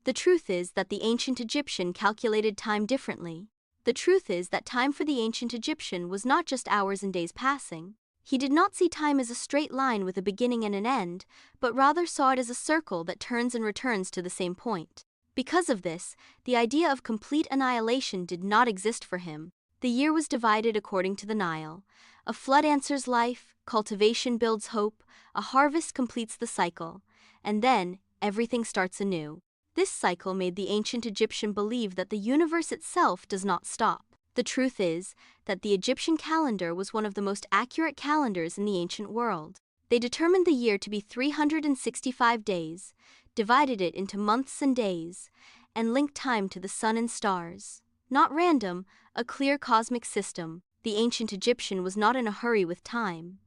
The truth is that the ancient Egyptian calculated time differently. The truth is that time for the ancient Egyptian was not just hours and days passing. He did not see time as a straight line with a beginning and an end, but rather saw it as a circle that turns and returns to the same point. Because of this, the idea of complete annihilation did not exist for him. The year was divided according to the Nile. A flood answers life, cultivation builds hope, a harvest completes the cycle, and then everything starts anew. This cycle made the ancient Egyptian believe that the universe itself does not stop. The truth is that the Egyptian calendar was one of the most accurate calendars in the ancient world. They determined the year to be 365 days, divided it into months and days, and linked time to the sun and stars. Not random, a clear cosmic system. The ancient Egyptian was not in a hurry with time.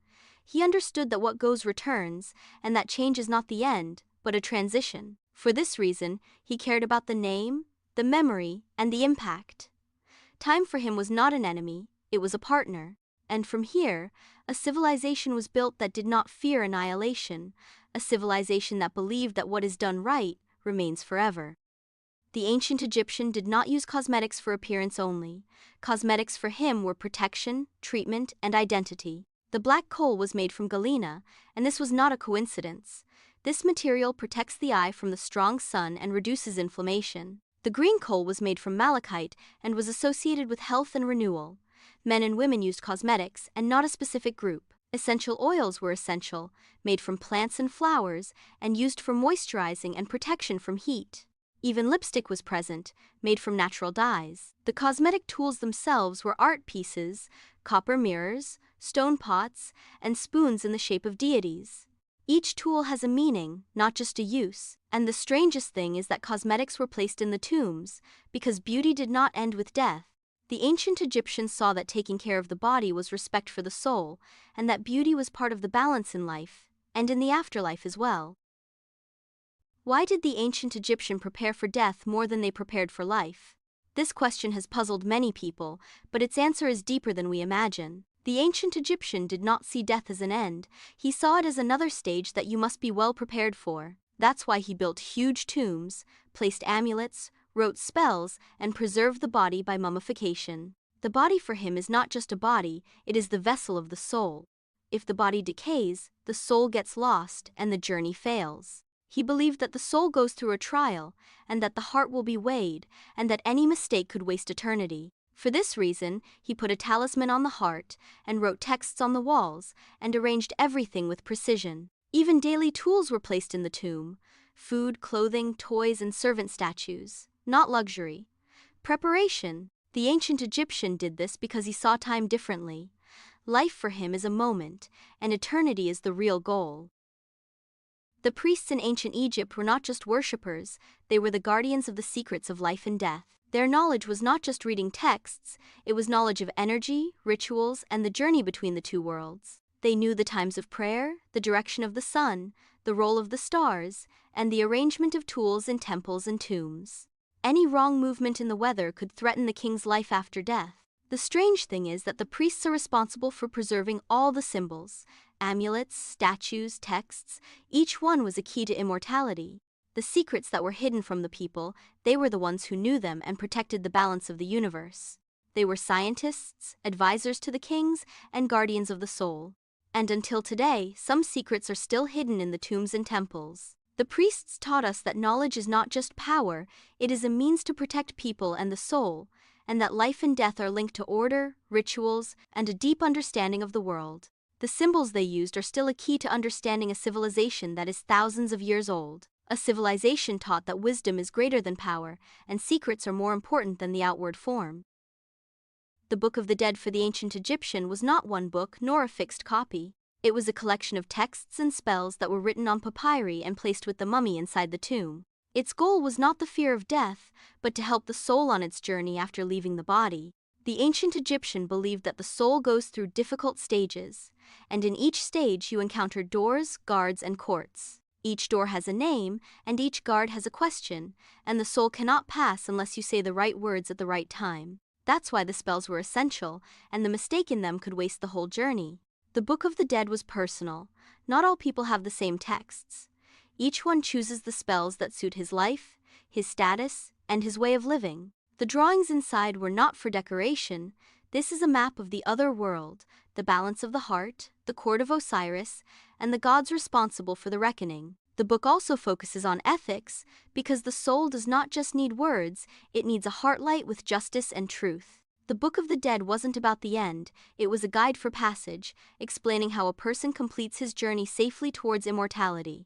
He understood that what goes returns, and that change is not the end, but a transition. For this reason, he cared about the name, the memory, and the impact. Time for him was not an enemy, it was a partner. And from here, a civilization was built that did not fear annihilation, a civilization that believed that what is done right remains forever. The ancient Egyptian did not use cosmetics for appearance only. Cosmetics for him were protection, treatment, and identity. The black coal was made from galena, and this was not a coincidence. This material protects the eye from the strong sun and reduces inflammation. The green coal was made from malachite and was associated with health and renewal. Men and women used cosmetics and not a specific group. Essential oils were essential, made from plants and flowers, and used for moisturizing and protection from heat. Even lipstick was present, made from natural dyes. The cosmetic tools themselves were art pieces, copper mirrors, stone pots, and spoons in the shape of deities. Each tool has a meaning, not just a use, and the strangest thing is that cosmetics were placed in the tombs, because beauty did not end with death. The ancient Egyptians saw that taking care of the body was respect for the soul, and that beauty was part of the balance in life, and in the afterlife as well. Why did the ancient Egyptian prepare for death more than they prepared for life? This question has puzzled many people, but its answer is deeper than we imagine. The ancient Egyptian did not see death as an end, he saw it as another stage that you must be well prepared for. That's why he built huge tombs, placed amulets, wrote spells, and preserved the body by mummification. The body for him is not just a body, it is the vessel of the soul. If the body decays, the soul gets lost and the journey fails. He believed that the soul goes through a trial, and that the heart will be weighed, and that any mistake could waste eternity. For this reason, he put a talisman on the heart, and wrote texts on the walls, and arranged everything with precision. Even daily tools were placed in the tomb: food, clothing, toys, and servant statues. Not luxury. Preparation. The ancient Egyptian did this because he saw time differently. Life for him is a moment, and eternity is the real goal. The priests in ancient Egypt were not just worshippers, they were the guardians of the secrets of life and death. Their knowledge was not just reading texts, it was knowledge of energy, rituals, and the journey between the two worlds. They knew the times of prayer, the direction of the sun, the role of the stars, and the arrangement of tools in temples and tombs. Any wrong movement in the weather could threaten the king's life after death. The strange thing is that the priests are responsible for preserving all the symbols, amulets, statues, texts. Each one was a key to immortality. The secrets that were hidden from the people, they were the ones who knew them and protected the balance of the universe. They were scientists, advisors to the kings, and guardians of the soul. And until today, some secrets are still hidden in the tombs and temples. The priests taught us that knowledge is not just power, it is a means to protect people and the soul, and that life and death are linked to order, rituals, and a deep understanding of the world. The symbols they used are still a key to understanding a civilization that is thousands of years old. A civilization taught that wisdom is greater than power, and secrets are more important than the outward form. The Book of the Dead for the ancient Egyptian was not one book nor a fixed copy. It was a collection of texts and spells that were written on papyri and placed with the mummy inside the tomb. Its goal was not the fear of death, but to help the soul on its journey after leaving the body. The ancient Egyptian believed that the soul goes through difficult stages, and in each stage you encounter doors, guards, and courts. Each door has a name, and each guard has a question, and the soul cannot pass unless you say the right words at the right time. That's why the spells were essential, and the mistake in them could waste the whole journey. The Book of the Dead was personal. Not all people have the same texts. Each one chooses the spells that suit his life, his status, and his way of living. The drawings inside were not for decoration. This is a map of the other world, the balance of the heart, the court of Osiris, and the gods responsible for the reckoning. The book also focuses on ethics, because the soul does not just need words, it needs a heart light with justice and truth. The Book of the Dead wasn't about the end, it was a guide for passage, explaining how a person completes his journey safely towards immortality.